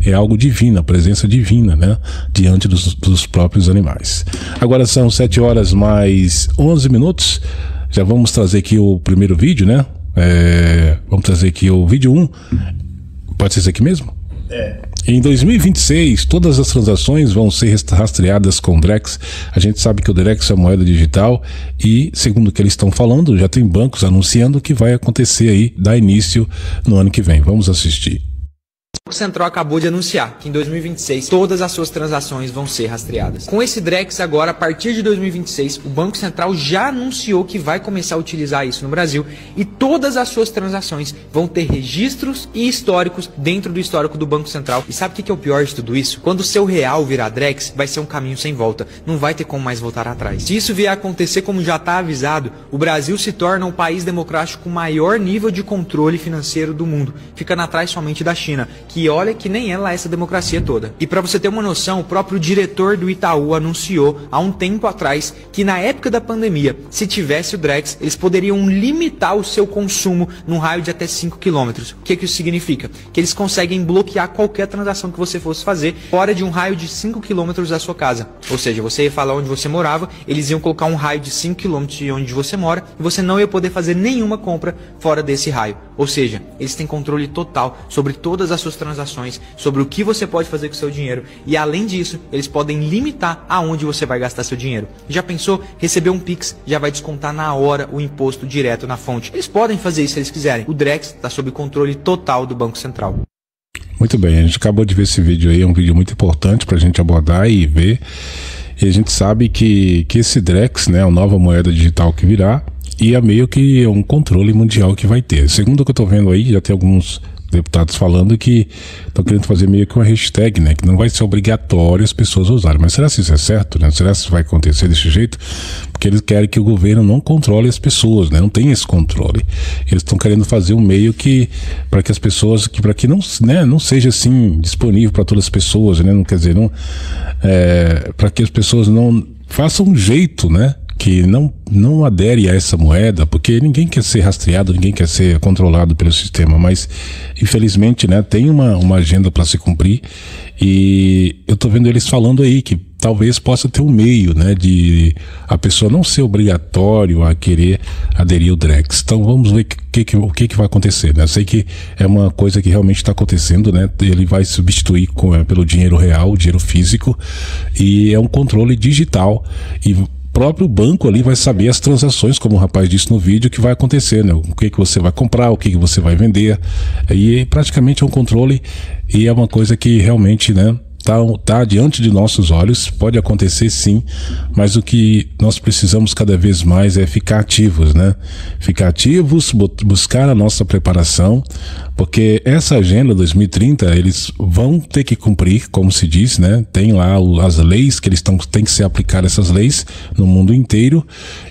que é algo divino, a presença divina, né, diante dos próprios animais. Agora são 7 horas mais 11 minutos. Já vamos trazer aqui o primeiro vídeo, né? Vamos trazer aqui o vídeo 1. Pode ser esse aqui mesmo? Em 2026, todas as transações vão ser rastreadas com o Drex. A gente sabe que o Drex é moeda digital e, segundo o que eles estão falando, já tem bancos anunciando que vai acontecer aí, dar início no ano que vem. Vamos assistir. O Banco Central acabou de anunciar que em 2026 todas as suas transações vão ser rastreadas. Com esse Drex agora, a partir de 2026, o Banco Central já anunciou que vai começar a utilizar isso no Brasil e todas as suas transações vão ter registros e históricos dentro do histórico do Banco Central. E sabe o que é o pior de tudo isso? Quando o seu real virar Drex, vai ser um caminho sem volta. Não vai ter como mais voltar atrás. Se isso vier a acontecer como já está avisado, o Brasil se torna um país democrático com o maior nível de controle financeiro do mundo, ficando atrás somente da China, que olha que nem é lá essa democracia toda. E para você ter uma noção, o próprio diretor do Itaú anunciou há um tempo atrás que na época da pandemia, se tivesse o Drex, eles poderiam limitar o seu consumo num raio de até 5 km. O que isso significa? Que eles conseguem bloquear qualquer transação que você fosse fazer fora de um raio de 5 km da sua casa. Ou seja, você ia falar onde você morava, eles iam colocar um raio de 5 km de onde você mora e você não ia poder fazer nenhuma compra fora desse raio. Ou seja, eles têm controle total sobre todas as suas transações, sobre o que você pode fazer com o seu dinheiro e, além disso, eles podem limitar aonde você vai gastar seu dinheiro. Já pensou? Receber um Pix já vai descontar na hora o imposto direto na fonte. Eles podem fazer isso se eles quiserem. O Drex está sob controle total do Banco Central. Muito bem, a gente acabou de ver esse vídeo aí, é um vídeo muito importante para a gente abordar e ver. E a gente sabe que esse Drex, né, é uma nova moeda digital que virá e é meio que um controle mundial que vai ter. Segundo o que eu estou vendo aí, já tem alguns deputados falando que estão querendo fazer meio que uma hashtag, né, que não vai ser obrigatório as pessoas usarem. Mas será que isso é certo, né? Será que isso vai acontecer desse jeito? Porque eles querem que o governo não controle as pessoas, né? Não tem esse controle. Eles estão querendo fazer um meio que para que as pessoas, para que não, né, não seja assim disponível para todas as pessoas, né? Não quer dizer, não, para que as pessoas não façam um jeito, né, que não adere a essa moeda, porque ninguém quer ser rastreado, ninguém quer ser controlado pelo sistema, mas infelizmente, né, tem uma agenda para se cumprir e eu tô vendo eles falando aí que talvez possa ter um meio, né, de a pessoa não ser obrigatório a querer aderir ao Drex. Então vamos ver o que vai acontecer, né? Eu sei que é uma coisa que realmente está acontecendo, né? Ele vai substituir pelo dinheiro real, dinheiro físico, e é um controle digital e próprio banco ali vai saber as transações, como o rapaz disse no vídeo, que vai acontecer, né? O que você vai comprar, o que você vai vender. E praticamente é um controle e é uma coisa que realmente, né, tá diante de nossos olhos, pode acontecer sim, mas o que nós precisamos cada vez mais é ficar ativos, né? Ficar ativos, buscar a nossa preparação, porque essa agenda 2030, eles vão ter que cumprir, como se diz, né? Tem lá as leis que eles têm que ser aplicadas, essas leis no mundo inteiro,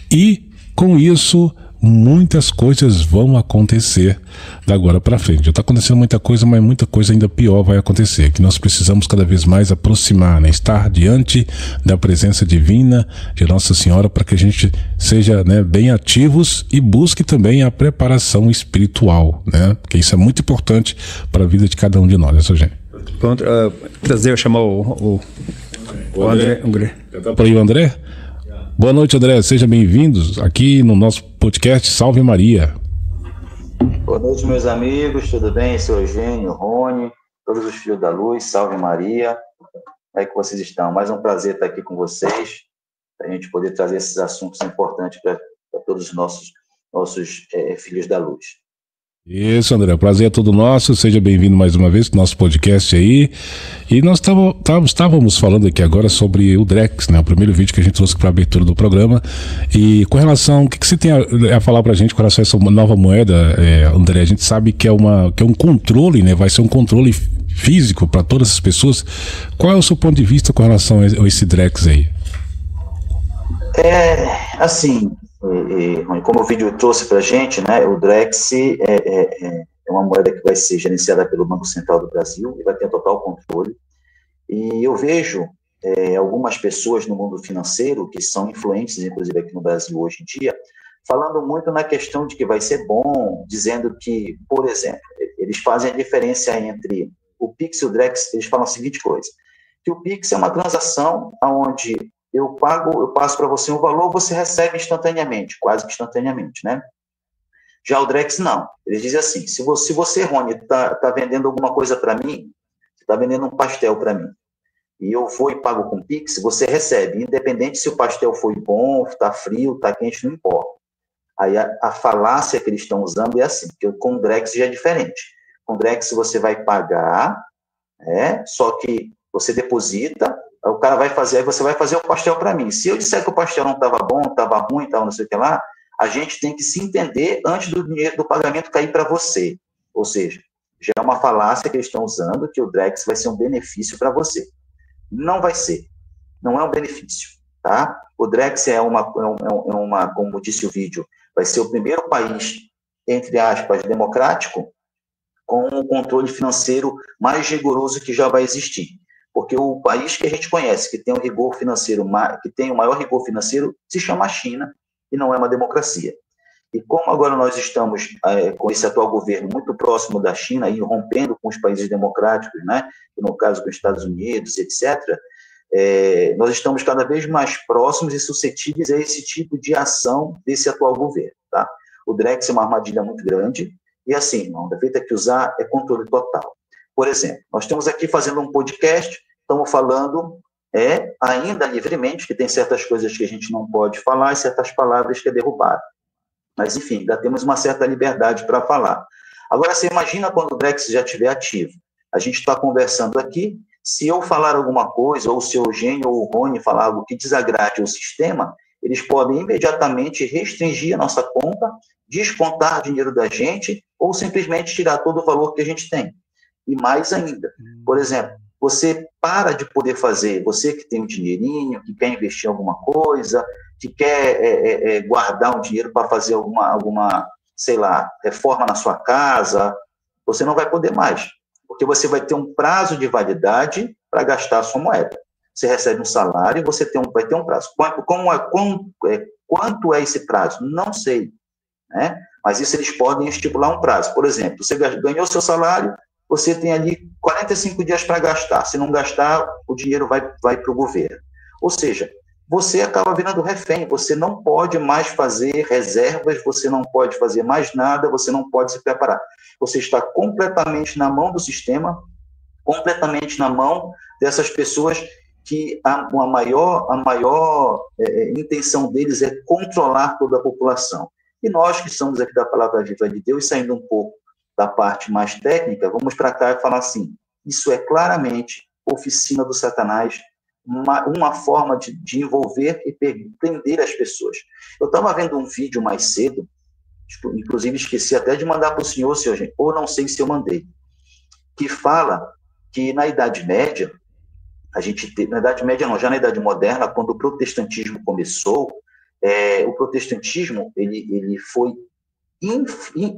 e com isso muitas coisas vão acontecer da agora para frente. Já está acontecendo muita coisa, mas muita coisa ainda pior vai acontecer, que nós precisamos cada vez mais aproximar, né? Estar diante da presença divina de Nossa Senhora para que a gente seja, né, bem ativos e busque também a preparação espiritual, né? Porque isso é muito importante para a vida de cada um de nós, né, seu Gênio? Prazer chamar o André. Tá por aí o André? Boa noite, André. Sejam bem-vindos aqui no nosso podcast Salve Maria. Boa noite, meus amigos. Tudo bem? Sou Eugênio, Rony, todos os filhos da luz. Salve Maria. Como é que vocês estão? Mais um prazer estar aqui com vocês, para a gente poder trazer esses assuntos importantes para todos os nossos filhos da luz. Isso, André, o prazer é todo nosso, seja bem-vindo mais uma vez para o nosso podcast aí. E nós estávamos falando aqui agora sobre o Drex, né, o primeiro vídeo que a gente trouxe para a abertura do programa. E com relação, o que você tem a falar para a gente com relação a essa nova moeda, André? A gente sabe que é um controle, né, vai ser um controle físico para todas as pessoas. Qual é o seu ponto de vista com relação a esse Drex aí? Assim, como o vídeo trouxe para a gente, né, o Drex é uma moeda que vai ser gerenciada pelo Banco Central do Brasil e vai ter total controle. E eu vejo algumas pessoas no mundo financeiro que são influentes, inclusive aqui no Brasil hoje em dia, falando muito na questão de que vai ser bom, dizendo que, por exemplo, eles fazem a diferença entre o Pix e o Drex, eles falam a seguinte coisa, que o Pix é uma transação onde eu passo para você um valor, você recebe instantaneamente, quase que instantaneamente, né? Já o Drex, não. Eles dizem assim, se você, Rony, está vendendo alguma coisa para mim, você está vendendo um pastel para mim, e eu vou e pago com Pix, você recebe, independente se o pastel foi bom, está frio, está quente, não importa. Aí a falácia que eles estão usando é assim, porque com o Drex já é diferente. Com o Drex você vai pagar, só que você deposita, o cara vai fazer, aí você vai fazer o pastel para mim. Se eu disser que o pastel não estava bom, estava ruim, tal, não sei o que lá, a gente tem que se entender antes do dinheiro do pagamento cair para você. Ou seja, já é uma falácia que eles estão usando, que o Drex vai ser um benefício para você. Não vai ser. Não é um benefício, tá? O Drex é uma, como disse o vídeo, vai ser o primeiro país, entre aspas, democrático, com um controle financeiro mais rigoroso que já vai existir. Porque o país que a gente conhece, que tem um rigor financeiro, que tem o maior rigor financeiro, se chama China, e não é uma democracia. E como agora nós estamos com esse atual governo muito próximo da China e rompendo com os países democráticos, né, no caso com os Estados Unidos, etc., nós estamos cada vez mais próximos e suscetíveis a esse tipo de ação desse atual governo. Tá? O Drex é uma armadilha muito grande e, assim, irmão, a feita que usar é controle total. Por exemplo, nós estamos aqui fazendo um podcast, estamos falando ainda livremente, que tem certas coisas que a gente não pode falar e certas palavras que é derrubado. Mas, enfim, ainda temos uma certa liberdade para falar. Agora, você imagina quando o Drex já estiver ativo. A gente está conversando aqui, se eu falar alguma coisa, ou se o Eugênio ou o Rony falar algo que desagrade o sistema, eles podem imediatamente restringir a nossa conta, descontar dinheiro da gente, ou simplesmente tirar todo o valor que a gente tem. E mais ainda, por exemplo, você para de poder fazer, você que tem um dinheirinho, que quer investir em alguma coisa, que quer guardar um dinheiro para fazer alguma, sei lá, reforma na sua casa, você não vai poder mais, porque você vai ter um prazo de validade para gastar a sua moeda. Você recebe um salário e você vai ter um prazo. Quanto é esse prazo? Não sei, né? Mas isso eles podem estipular um prazo. Por exemplo, você ganhou seu salário, você tem ali 45 dias para gastar. Se não gastar, o dinheiro vai para o governo. Ou seja, você acaba virando refém, você não pode mais fazer reservas, você não pode fazer mais nada, você não pode se preparar. Você está completamente na mão do sistema, completamente na mão dessas pessoas que a maior intenção deles é controlar toda a população. E nós que somos aqui da Palavra Viva de Deus, saindo um pouco da parte mais técnica, vamos para cá e falar assim, isso é claramente oficina do Satanás, uma forma de envolver e prender as pessoas. Eu estava vendo um vídeo mais cedo, inclusive esqueci até de mandar para o senhor, gente, ou não sei se eu mandei, que fala que na Idade Média, na Idade Média não, já na Idade Moderna, quando o protestantismo começou, o protestantismo ele foi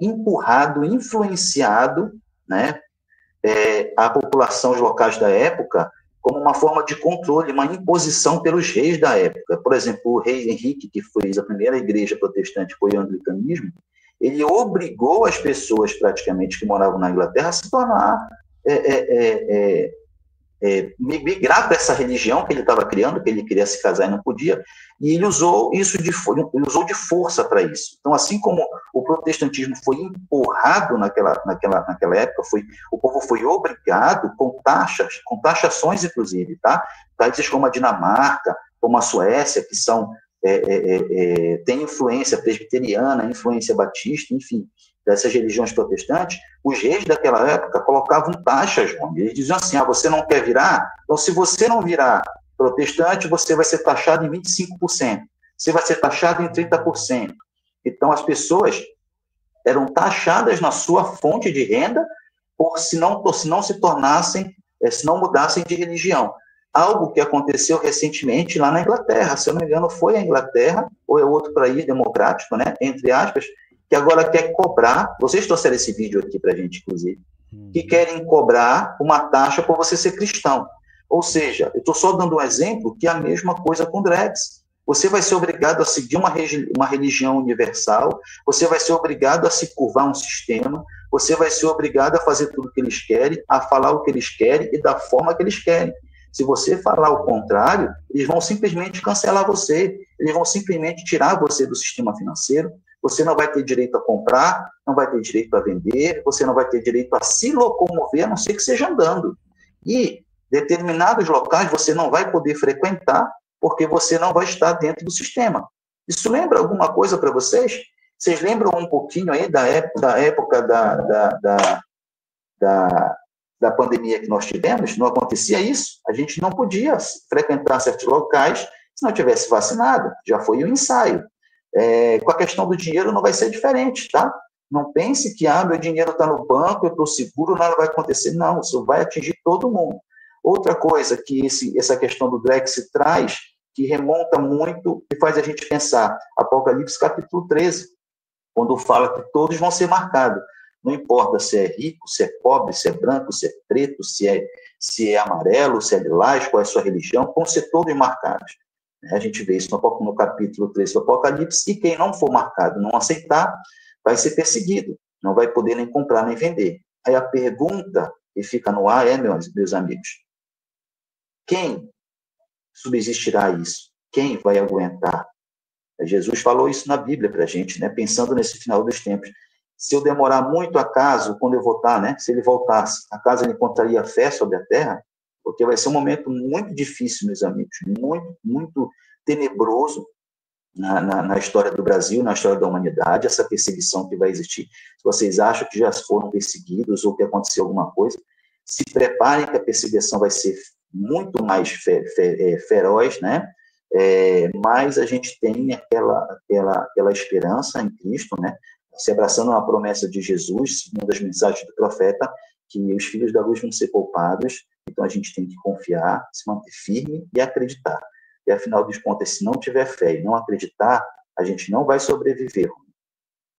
empurrado, influenciado, né, a população, os locais da época, como uma forma de controle, uma imposição pelos reis da época. Por exemplo, o rei Henrique, que fez a primeira igreja protestante, foi o anglicanismo, ele obrigou as pessoas, praticamente, que moravam na Inglaterra, a se tornar, migrar para essa religião que ele estava criando, que ele queria se casar e não podia, e ele usou de força para isso. Então, assim como o protestantismo foi empurrado naquela época, o povo foi obrigado com taxações, inclusive, tá? Países como a Dinamarca, como a Suécia, que têm influência presbiteriana, influência batista, enfim, dessas religiões protestantes, os reis daquela época colocavam taxas, João. Eles diziam assim, você não quer virar? Então, se você não virar protestante, você vai ser taxado em 25%. Você vai ser taxado em 30%. Então, as pessoas eram taxadas na sua fonte de renda se não se tornassem, se não mudassem de religião. Algo que aconteceu recentemente lá na Inglaterra. Se eu não me engano, foi a Inglaterra, ou é outro país democrático, né, entre aspas, que agora quer cobrar, vocês trouxeram esse vídeo aqui para a gente, inclusive, que querem cobrar uma taxa por você ser cristão. Ou seja, eu estou só dando um exemplo que é a mesma coisa com o Drex. Você vai ser obrigado a seguir uma religião universal, você vai ser obrigado a se curvar um sistema, você vai ser obrigado a fazer tudo o que eles querem, a falar o que eles querem e da forma que eles querem. Se você falar o contrário, eles vão simplesmente cancelar você, eles vão simplesmente tirar você do sistema financeiro, você não vai ter direito a comprar, não vai ter direito a vender, você não vai ter direito a se locomover, a não ser que seja andando. E determinados locais você não vai poder frequentar, porque você não vai estar dentro do sistema. Isso lembra alguma coisa para vocês? Vocês lembram um pouquinho aí da época da pandemia que nós tivemos? Não acontecia isso? A gente não podia frequentar certos locais se não tivesse vacinado. Já foi o ensaio. Com a questão do dinheiro não vai ser diferente, tá? Não pense que, meu dinheiro está no banco, eu estou seguro, nada vai acontecer. Não, isso vai atingir todo mundo. Outra coisa que essa questão do Brexit traz, que remonta muito e faz a gente pensar, Apocalipse capítulo 13, quando fala que todos vão ser marcados. Não importa se é rico, se é pobre, se é branco, se é preto, se é amarelo, se é lilás, qual é a sua religião, vão ser todos marcados. A gente vê isso no capítulo 13 do Apocalipse, e quem não for marcado, não aceitar, vai ser perseguido, não vai poder nem comprar nem vender. Aí a pergunta que fica no ar meus amigos, quem subsistirá isso? Quem vai aguentar? Jesus falou isso na Bíblia para a gente, né? Pensando nesse final dos tempos. Se eu demorar muito, acaso, quando eu voltar, né? Se ele voltasse, acaso ele encontraria fé sobre a terra? Porque vai ser um momento muito difícil, meus amigos, muito, muito tenebroso na história do Brasil, na história da humanidade, essa perseguição que vai existir. Se vocês acham que já foram perseguidos ou que aconteceu alguma coisa, se preparem que a perseguição vai ser muito mais feroz, né? Mas a gente tem aquela esperança em Cristo, né? Se abraçando a promessa de Jesus, uma das mensagens do profeta, que os filhos da luz vão ser poupados. Então a gente tem que confiar, se manter firme e acreditar. E afinal dos contos, se não tiver fé e não acreditar, a gente não vai sobreviver.